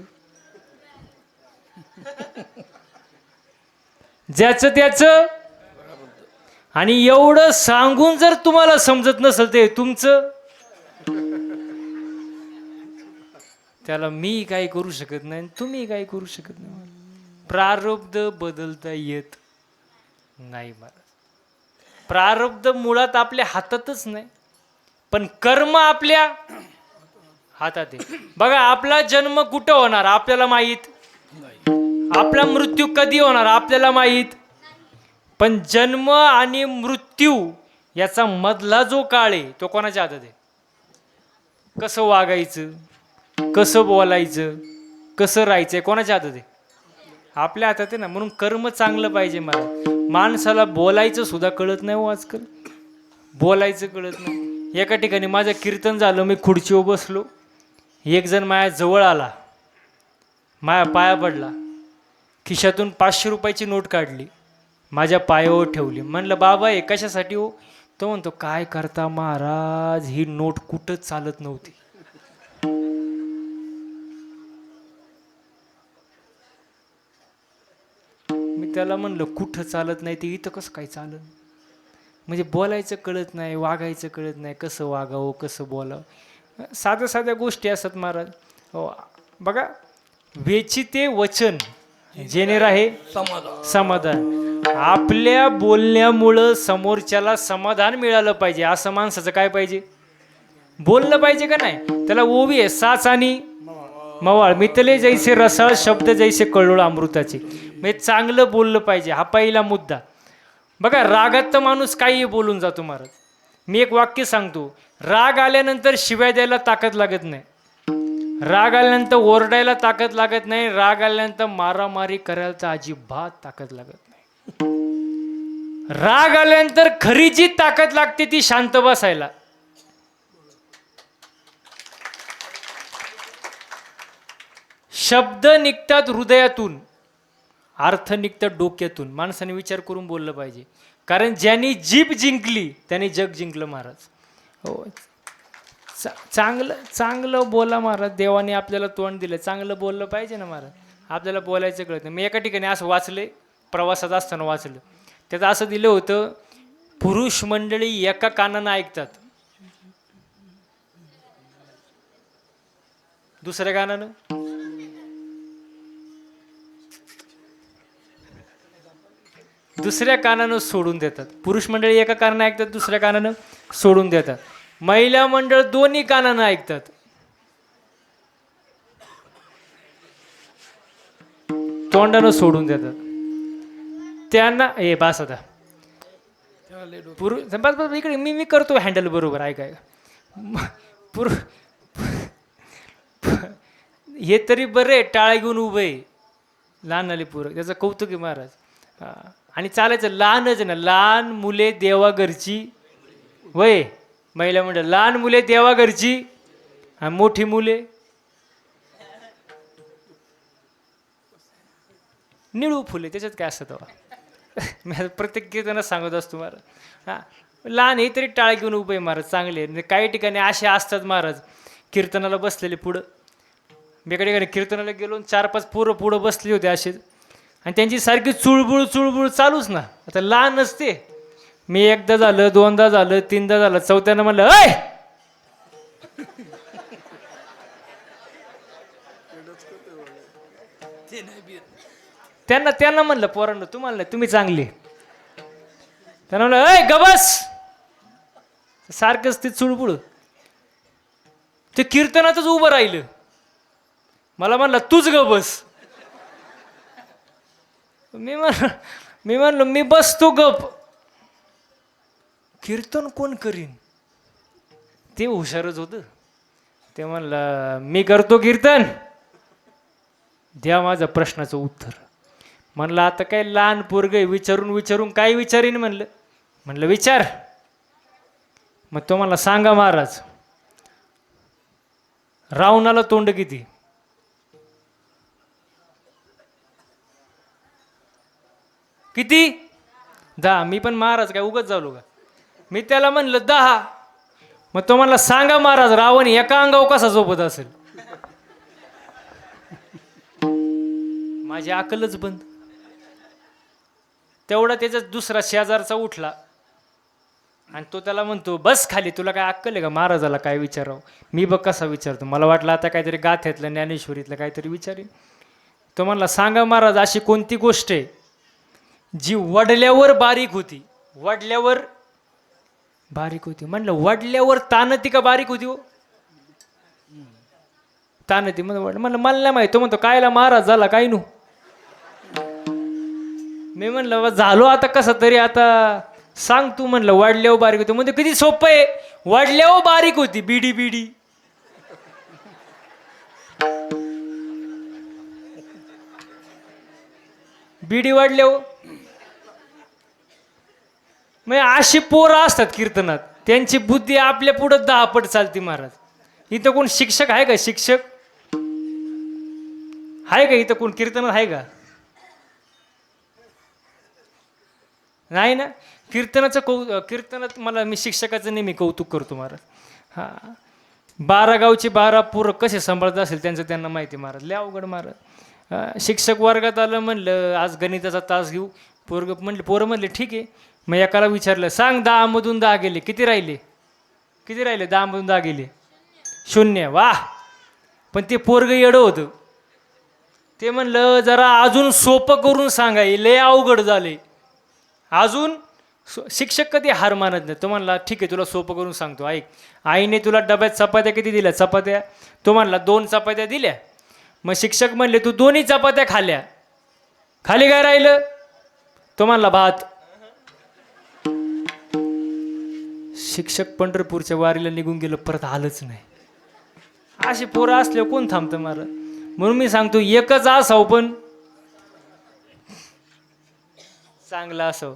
ज्याचं त्याचं. आणि एवढं सांगून जर तुम्हाला समजत नसेल ते तुमचं, त्याला मी काय करू शकत नाही, तुम्ही काय करू शकत नाही. प्रारब्ध बदलता येत नाही महाराज. प्रारब्ध मुळात आपल्या हातातच नाही, पण कर्म आपल्या हातात आहे. बघा, आपला जन्म कुठं होणार आपल्याला माहीत, आपला मृत्यू कधी होणार आपल्याला माहीत, पण जन्म आणि मृत्यू याचा मधला जो काळ आहे तो कोणाच्या हातात आहे? कसं वागायचं, कसं बोलायचं, कसं राहायचं, कोणाच्या हातात आहे? आपल्या हातात आहे ना. म्हणून कर्म चांगलं पाहिजे मला. माणसाला बोलायचं सुद्धा कळत नाही हो आजकाल. बोलायचं कळत नाही. एका ठिकाणी माझं कीर्तन झालं, मी खुर्चीवर बसलो, एक जण माझ्या जवळ आला, माझ्या पाया पडला, खिशातून 500 रुपयाची नोट काढली, माझ्या पायावर ठेवली. म्हणलं, बाबा हे कशासाठी हो? तो म्हणतो, काय करता महाराज, ही नोट कुठंच चालत नव्हती. मी त्याला म्हणलं, कुठं चालत नाही ते इथं कसं काय चालत? म्हणजे बोलायचं कळत नाही, वागायचं कळत नाही, कसं वागावं, कसं बोलावं. साध्या साध्या गोष्टी असतात महाराज. हो, बघा, वेचिते वचन जेणे राहे समाधान. आपल्या बोलण्यामुळं समोरच्याला समाधान मिळालं पाहिजे, असं माणसाचं काय पाहिजे? बोललं पाहिजे का नाही? त्याला ओवी आहे, साच आणि मवाळ मितले जैसे रसाळ, शब्द जैसे कळोळ अमृताचे. म्हणजे चांगलं बोललं पाहिजे, हा पहिला मुद्दा. बघा, रागात तर माणूस काही बोलून जातो महाराज, मी एक वाक्य सांगतो, राग आल्यानंतर शिव्या द्यायला ताकद लागत नाही, राग आल्यानंतर ओरडायला ताकद लागत नाही, राग आल्यानंतर मारामारी करायला तर अजिबात ताकद लागत नाही. राग आल्यानंतर खरी जी ताकद लागते ती शांत बसायला. शब्द निघतात हृदयातून, अर्थ निघतात डोक्यातून. माणसाने विचार करून बोललं पाहिजे, कारण ज्यांनी जीभ जिंकली त्यांनी जग जिंकलं महाराज. हो, चांगलं चांगलं बोला महाराज. देवाने आपल्याला तोंड दिलं, चांगलं बोललं पाहिजे ना महाराज. आपल्याला बोलायचं कळत नाही. मी एका ठिकाणी असं वाचले, प्रवासात असताना वाचलं, त्याचं असं दिलं होतं, पुरुष मंडळी एका कानानं ऐकतात, दुसऱ्या कानानं सोडून देतात. पुरुष मंडळी एका कानानं ऐकतात, दुसऱ्या कानानं सोडून देतात. महिला मंडळ दोन्ही कानानं ऐकतात, तोंडानं सोडून देतात. त्यांना ए बास आता पुरुष इकडे मी करतो हँडल बरोबर. ऐकाय हे तरी बरे टाळा घेऊन उभे लहान आले पुरं, त्याचं कौतुक आहे महाराज. आणि चालायचं लहानच ना, लहान मुले देवा घरची वय. महिला मंडळ लहान मुले देवा घरची, आणि मोठी मुले निळू फुले. त्याच्यात काय असतं तेव्हा मी प्रत्येक कीर्तनात सांगत असतो महाराज. हां, लहान हे तरी टाळ घेऊन उभे महाराज, चांगले. काही ठिकाणी असे असतात महाराज कीर्तनाला बसलेले पुढं. मी एका ठिकाणी कीर्तनाला गेलो, 4-5 पोरं पुढं बसले होते असेच, आणि त्यांची सारखी चुळबुळ चालूच ना. आता लहान नसते. मी एकदा झालं, दोनदा झालं, तीनदा झालं, चौथ्यांदा म्हणलं ऐ त्यांना म्हणलं, पोरांनो तुम्हाला नाही, तुम्ही चांगले. त्यांना म्हणलं ऐ गबस. सारखंच ते चुळबुळ. ते कीर्तनातच उभं राहिलं. मला म्हणलं तूच गबस. मी म्हणलो मी बसतो गप, कीर्तन कोण करीन. ते हुशारच होतं. ते म्हणलं मी करतो कीर्तन, द्या माझ्या प्रश्नाचं उत्तर. म्हणलं आता काय लहान पोरग विचारून काय विचारीन. म्हणलं विचार. मग तो मला सांगा महाराज, रावणाला तोंड किती? किती? 10. मी पण महाराज काय उगाच झालो का? मी त्याला म्हणलं 10. मग तो म्हणला सांगा महाराज, रावण एका अंगावर कसा झोपत असेल? माझी अकलच बंद. तेवढा त्याचा दुसरा शेजारचा उठला आणि तो त्याला म्हणतो बस खाली, तुला काय अक्कल आहे का? महाराजाला काय विचारावं? मी बघ कसा विचारतो. मला वाटलं आता काहीतरी गाथ्यातलं ज्ञानेश्वरीतलं काहीतरी विचारेन. तो म्हणला सांगा महाराज, अशी कोणती गोष्ट आहे जी वडल्यावर बारीक होती? वडल्यावर बारीक होती. म्हणलं वडल्यावर ताणती का बारीक होती? हो ताणती. म्हणलं मला नाही माहिती. तो म्हणतो कायला महाराज झाला काय नू? मी म्हणलं झालो आता कसं तरी, आता सांग तू. म्हणलं वाढल्यावर बारीक होती. म्हणजे किती सोपं आहे, वाढल्यावर बारीक होती. बिडी वाढल्यावर. मग अशी पोरं असतात कीर्तनात, त्यांची बुद्धी आपल्या पुढं 10 पट चालती महाराज. इथं कोण शिक्षक आहे का? शिक्षक आहे का इथं कोण कीर्तनात आहे का? नाही ना. कीर्तनात मला मी शिक्षकाचं नेहमी कौतुक करतो महाराज. हां, 12 गावची 12 पोरं कसे सांभाळत असेल त्यांना माहिती महाराज. लय अवघड महाराज. शिक्षक वर्गात आलं, म्हणलं आज गणिताचा तास घेऊ. पोरं म्हणले ठीक आहे. मग एकाला विचारलं सांग 10 मधून 10 गेले किती राहिले? 10 मधून 10 गेले 0. वाह. पण ते पोरग येडं होतं. ते म्हणलं जरा अजून सोपं करून सांगा, लय अवघड झाले अजून. शिक्षक कधी हार मानत नाही. तो म्हणला ठीक आहे तुला सोपं करून सांगतो, ऐक. आईने तुला डब्यात चपात्या किती दिल्या? चपात्या. तो म्हणला 2 चपात्या दिल्या. मग शिक्षक म्हणले तू 2ही चपात्या खाल्ल्या, खाली काय राहिलं? तो म्हणला भात. शिक्षक पंढरपूरच्या वारीला निघून गेलं, परत आलंच नाही. असे पोरं असल्यावर कोण थांबतं महाराज? म्हणून मी सांगतो एकच असावं पण चांगलं असावं.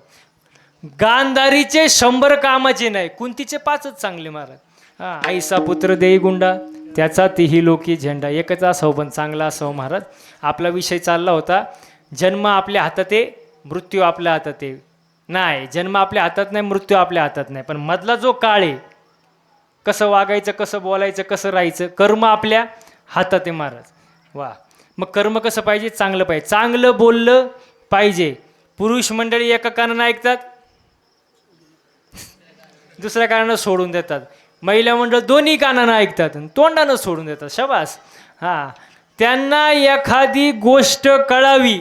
गांधारीचे 100 कामाचे नाही, कुंतीचे 5च चांगले महाराज. हा, आईसा पुत्र देई गुंडा, त्याचा तिही लोकी झेंडा. एकच असावं पण चांगला असावं महाराज. आपला विषय चालला होता जन्म आपल्या हातात आहे, मृत्यू आपल्या हातात आहे. नाही, जन्म आपल्या हातात नाही, मृत्यू आपल्या हातात नाही, पण मधला जो काळ आहे, कसं वागायचं, कसं बोलायचं, कसं राहायचं, कर्म आपल्या हातात आहे महाराज. वा, मग कर्म कसं पाहिजे? चांगलं पाहिजे, चांगलं बोललं पाहिजे. पुरुष मंडळी एका कानानं ऐकतात, दुसऱ्या कानानं सोडून देतात. महिला मंडळ दोन्ही कानानं ऐकतात, तोंडानं सोडून देतात. शाबास. हां, त्यांना एखादी गोष्ट कळावी,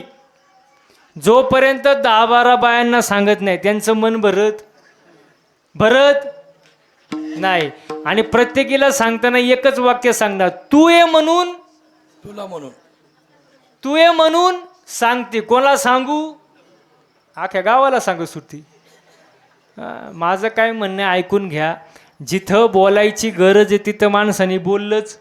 जोपर्यंत 10-12 बायांना सांगत नाही त्यांचं मन भरत नाही. आणि प्रत्येकीला सांगताना एकच वाक्य सांगणार, तू ये म्हणून, तुला म्हणून, तू ये म्हणून सांगते. कोणाला सांगू? अख्ख्या गावाला सांगू सुट्टी. माझं काय म्हणणं ऐकून घ्या. जिथं बोलायची गरज आहे तिथं माणसाने बोललंच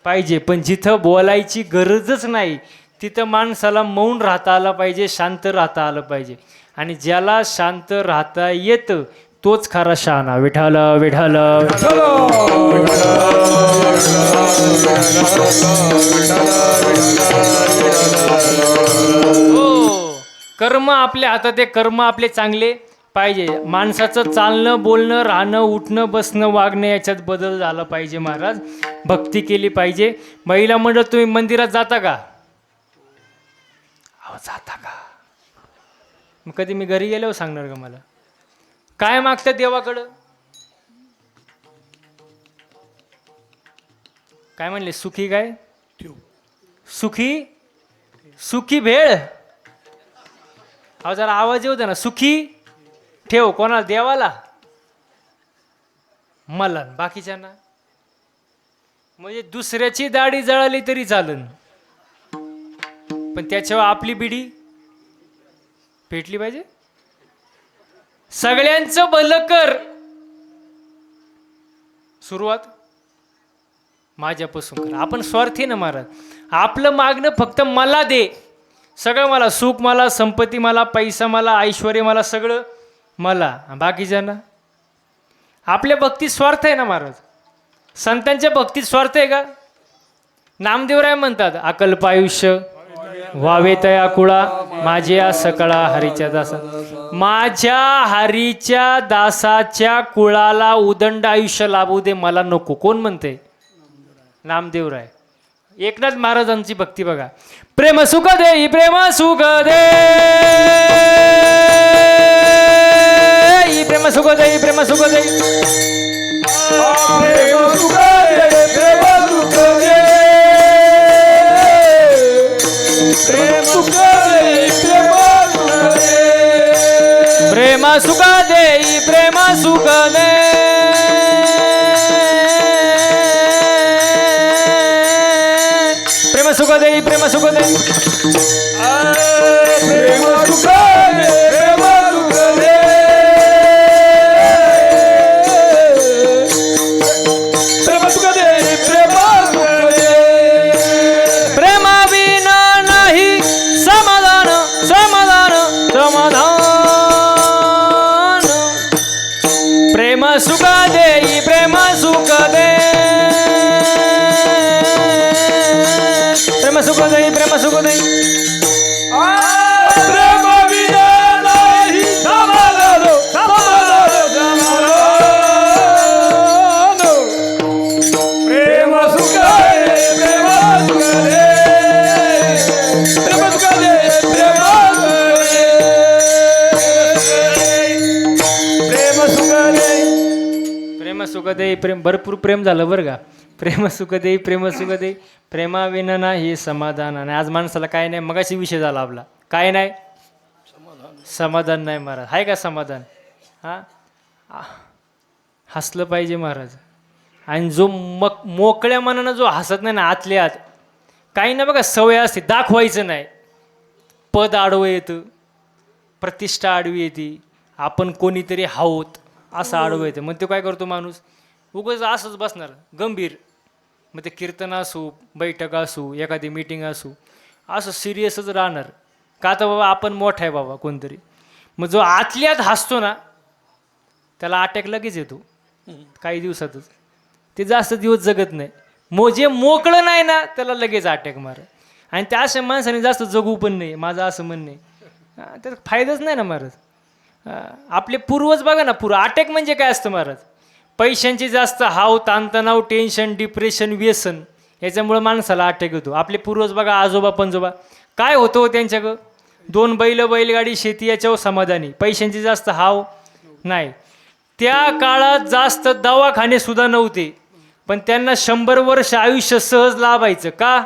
पाहिजे, पण जिथं बोलायची गरजच नाही तिथं माणसाला मौन राहता आलं पाहिजे, शांत राहता आलं पाहिजे. आणि ज्याला शांत राहता येतं तोच खरा शहाणा. विठाल विठाल. हो, कर्म आपल्या हातात आहे, कर्म आपले चांगले पाहिजे. माणसाचं चालणं, बोलणं, राहणं, उठणं, बसणं, वागणं याच्यात बदल झाला पाहिजे महाराज. भक्ती केली पाहिजे. महिला मंडळ तुम्ही मंदिरात जाता का? अहो, जाता का? मग कधी मी घरी गेल्यावर सांगणार का मला? काय मागतात देवाकडं? काय म्हणले? सुखी काय? सुखी भेळ. अहो, जरा आवाज येऊ दे ना. सुखी ठेव. कोणाला? देवाला? मला? बाकीच्यांना? म्हणजे दुसऱ्याची दाढी जळाली तरी चालन, पण त्याच्यावर आपली बिडी पेटली पाहिजे. सगळ्यांचं भलं कर. सुरुवात माझ्यापासून कर. आपण स्वार्थी ना महाराज. आपलं मागणं फक्त मला दे, सगळं मला, सुख मला, संपत्ती मला, पैसा मला, ऐश्वर्य मला, सगळं मला. बाकीच्यांना? आपल्या भक्तीत स्वार्थ आहे ना महाराज. संतांच्या भक्तीत स्वार्थ आहे का? नामदेवराय म्हणतात, अकल्प आयुष्य व्हावे तया कुळा, माझ्या सकळा हरीच्या दासा. माझ्या हरीच्या दासाच्या कुळाला उदंड आयुष्य लाभू दे, मला नको. कोण म्हणते? नामदेवराय. एकनाथ महाराजांची भक्ती बघा. प्रेम सुख दे, प्रेम सुख दे, प्रेम सुख दे, प्रेम सुख दे, प्रेम सुख दे, प्रेम सुख दे, प्रेम सुख दे, प्रेम सुख दे, प्रेम सुख दे, प्रेम सुख दे, प्रेम सुख दे, प्रेम सुख दे, प्रेम सुख दे, प्रेम सुख दे, प्रेम सुख दे. प्रेमा विना नाही समाधान, समाधान, समाधान. प्रेम सुख दे, प्रेम सुख दे, प्रेम सुख दे, प्रेम सुख दे. प्रेम विना नाही समाधान, समाधान, समाधान. प्रेम सुख दे, प्रेम सुख दे, प्रेम सुख दे, प्रेम सुख दे, प्रेम सुख दे. प्रेम भरपूर प्रेम झालं बरं का. प्रेम सुख दे, प्रेम सुख दे, प्रेमा विना नाही समाधान. आणि आज माणसाला काय नाही, मगाशी विषय झाला आपला. काय नाही? समाधान नाही महाराज. आहे का समाधान? हां, हसलं पाहिजे महाराज. आणि जो मोकळ्या मनानं जो हसत नाही ना, आतल्या आत काही ना बघा सवय असते दाखवायचं नाही. पद आडवं येतं, प्रतिष्ठा आडवी येते, आपण कोणीतरी आहोत असं आडवं येतं. मग तो काय करतो माणूस, उगाच असंच बसणार गंभीर. मग ते कीर्तन असू, बैठक असू, एखादी मीटिंग असू, असं सिरियसच राहणार. का तर बाबा आपण मोठा आहे बाबा कोणतरी. मग जो आतल्यात हसतो ना त्याला अटॅक लगेच येतो काही दिवसातच. ते जास्त दिवस जगत नाही. जे मोकळं नाही ना त्याला लगेच अटॅक मार. आणि त्या अशा माणसाने जास्त जगू पण नाही, माझं असं म्हणणं आहे. त्याचा फायदाच नाही ना महाराज. आपले पूर्वज बघा ना, अटॅक म्हणजे काय असतं महाराज? पैशांची जास्त हाव, ताणतणाव, टेन्शन, डिप्रेशन, व्यसन, याच्यामुळं माणसाला अटॅक येतो. आपले पूर्वज बघा, आजोबा पंजोबा, काय होतं हो त्यांच्याकडं? 2 बैलगाडी, शेती, याच्यावर समाधानी, पैशांची जास्त हाव नाही. त्या काळात जास्त दवाखाने सुद्धा नव्हते, पण त्यांना 100 वर्ष आयुष्य सहज लाभायचं. का?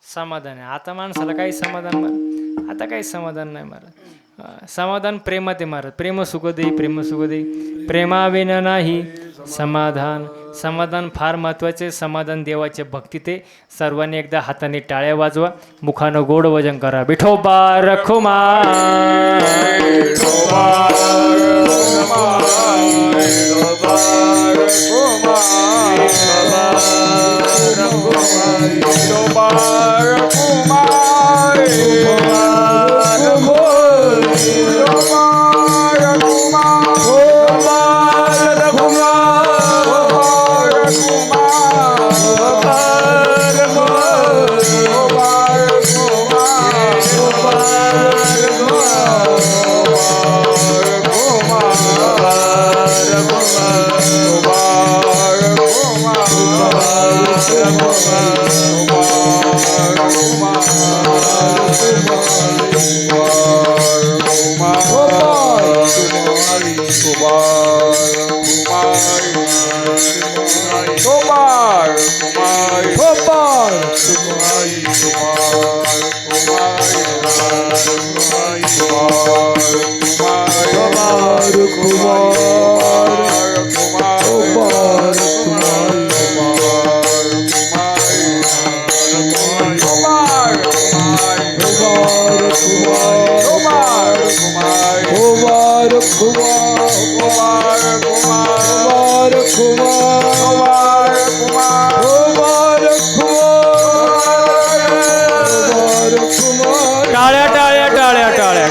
समाधान आहे. आता माणसाला काही समाधान मार, आता काही समाधान नाही मार. समाधान प्रेमात आहे मार. प्रेम सुख दे, प्रेम सुख दे, प्रेमाविना नाही समाधान. समाधान फार महत्वाचे. समाधान देवाचे भक्ती. ते सर्वांनी एकदा हाताने टाळ्या वाजवा, मुखानं गोड वजन करा. विठोबा रखुमा, टाळ्या टाळ्या टाळ्या टाळ्या.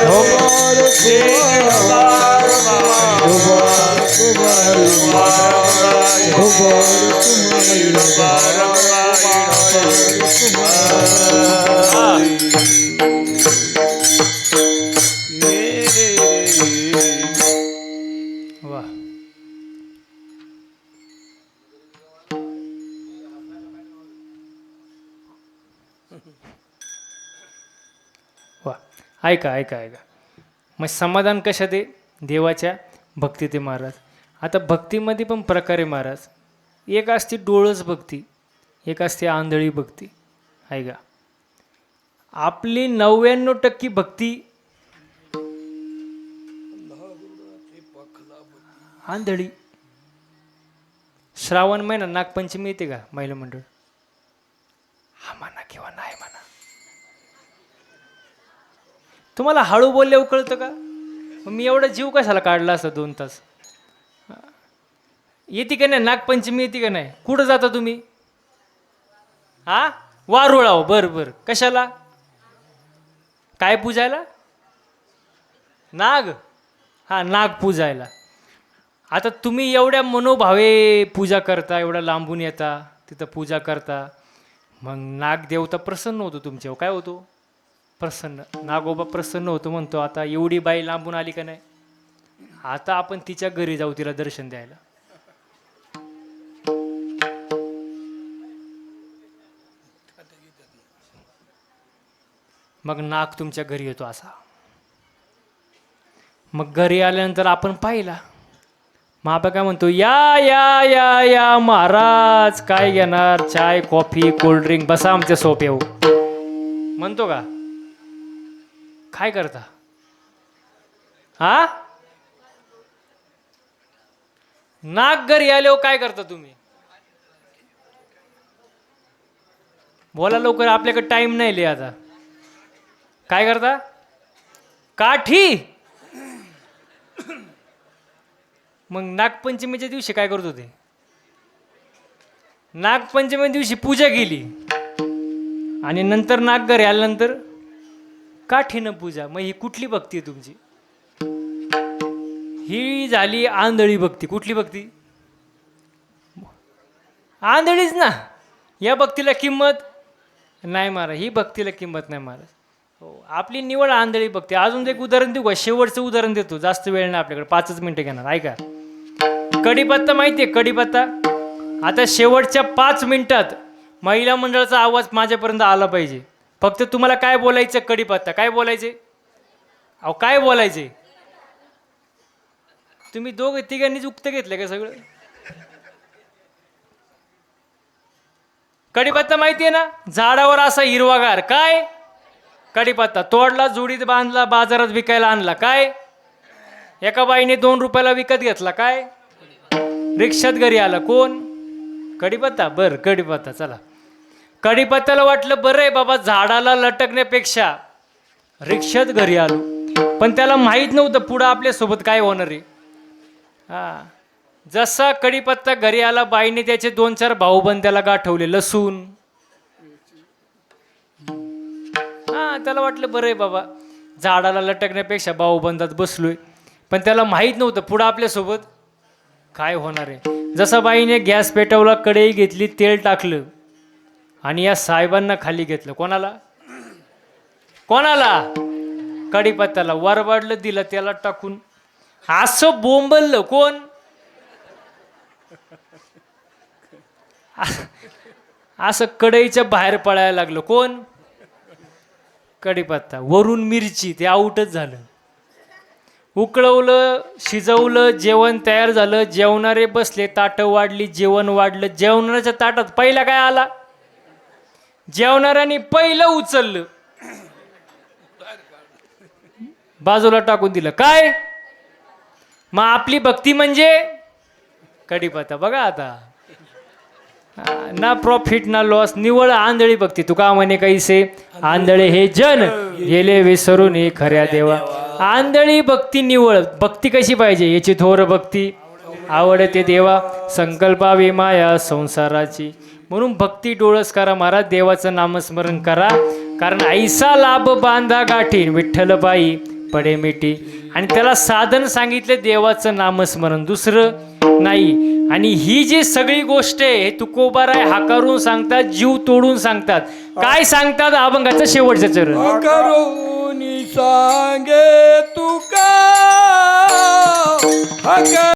वा, वा. ऐका ऐका ऐका. मग समाधान कशात आहे? देवाच्या भक्तीत आहे महाराज. आता भक्तीमध्ये पण प्रकारे महाराज. एक असते डोळस भक्ती, एक असते आंधळी भक्ती. ऐका, आपली 99% भक्ती आंधळी. श्रावण महिना, नागपंचमी येते का महिला मंडळ? हा म्हणा किंवा नाही म्हणा. तुम्हाला हळू बोलल्यावर कळतं का? मग मी एवढा जीव कशाला काढला असं 2 तास? येते का नाही नागपंचमी? येते का नाही? कुठं जाता तुम्ही? हा, वारुळाव. बरं बरं. कशाला? काय पूजायला? नाग. हा, नाग पूजायला. आता तुम्ही एवढ्या मनोभावे पूजा करता, एवढ्या लांबून येता, तिथं पूजा करता. मग नागदेवता प्रसन्न होतो तुमच्यावर. काय होतो? प्रसन्न. नागोबा प्रसन्न होतो म्हणतो. आता एवढी बाई लांबून आली का नाही, आता आपण तिच्या घरी जाऊ तिला दर्शन द्यायला. मग नाग तुमच्या घरी येतो असा. मग घरी आल्यानंतर आपण पाहिला. मग आपण काय म्हणतो? या या या या महाराज, काय घेणार? चाय, कॉफी, कोल्ड्रिंक, बसा आमच्या सोप्यावर, म्हणतो का? काय करता? हा, नाग घरी आल्यावर काय करता तुम्ही? बोला लवकर, आपल्याकडे टाइम नाही लिहा आता. काय करता? काठी मग नागपंचमीच्या दिवशी काय करत होते? नागपंचमी दिवशी पूजा केली आणि नंतर नाग घरी आल्यानंतर काठीनं पूजा. मग ही कुठली भक्ती आहे तुमची? ही झाली आंधळी भक्ती. कुठली भक्ती? आंधळीच ना. या भक्तीला किंमत नाही महाराज, ही भक्तीला किंमत नाही महाराज. हो, आपली निवड आंधळी भक्ती. अजून एक उदाहरण देऊ का? शेवटचं उदाहरण देतो, जास्त वेळ नाही आपल्याकडे, 5 मिनिटं घेणार. ऐका, कढीपत्ता माहिती आहे? कढीपत्ता. आता शेवटच्या 5 मिनिटात महिला मंडळाचा आवाज माझ्यापर्यंत आला पाहिजे. फक्त तुम्हाला काय बोलायचं? कढीपत्ता. काय बोलायचे? अहो काय बोलायचे? तुम्ही दोघं तिघांनीच उक्त घेतलं का सगळं? कढीपत्ता माहिती आहे ना? झाडावर असा हिरवागार. काय? कढीपत्ता. तोडला, जोडीत बांधला, बाजारात विकायला आणला. काय? एका बाईने 2 रुपयाला विकत घेतला. काय? रिक्षात घरी आला. कोण? कढीपत्ता. बरं, कढीपत्ता. चला, कढीपत्त्याला वाटलं बरं आहे बाबा, झाडाला लटकण्यापेक्षा रिक्षात घरी आलो. पण त्याला माहीत नव्हतं पुढं आपल्यासोबत काय होणार आहे. हा, जसा कढीपत्ता घरी आला, बाईने त्याचे 2-4 भाऊबंद त्याला गाठवले. लसूण. हा, त्याला वाटलं बरं आहे बाबा, झाडाला लटकण्यापेक्षा भाऊबंदात बसलोय. पण त्याला माहीत नव्हतं पुढं आपल्यासोबत काय होणार आहे. जसा बाईने गॅस पेटवला, कढई घेतली, तेल टाकलं आणि या साहेबांना खाली घेतलं. कोणाला? कोणाला? कढीपत्त्याला. वरबाडलं, दिलं त्याला टाकून. असं बोंबललं. कोण? असं कढईच्या बाहेर पडायला लागलं. कोण? कढीपत्ता. वरून मिरची. ते आऊटच झालं. उकळवलं, शिजवलं, जेवण तयार झालं. जेवणारे बसले, ताटं वाढली, जेवण वाढलं. जेवणाच्या ताटात पहिला काय आला? जेवणाऱ्याने पहिलं उचललं, बाजूला टाकून दिलं. काय? मग आपली भक्ती म्हणजे कढीपत्ता. बघा आता, ना प्रॉफिट ना लॉस, निवळ आंधळी भक्ती. तुका म्हणे कैसे आंधळे हे जन गेले विसरून हे खऱ्या देवा. आंधळी भक्ती निवळ. भक्ती कशी पाहिजे? याची थोर भक्ती आवडते देवा, संकल्पावी माया संसाराची. म्हणून भक्ती डोळस करा महाराज, देवाचं नामस्मरण करा. कारण ऐसा लाभ बांधा गाठी विठ्ठल बाई पडे मिठी. आणि त्याला साधन सांगितले देवाचं नामस्मरण, दुसरं नाही. आणि ही जी सगळी गोष्ट आहे, हे तुकोबाराय हाकारून सांगतात, जीव तोडून सांगतात. काय सांगतात? अभंगाचं शेवटचं चरण. करून सांगे तुका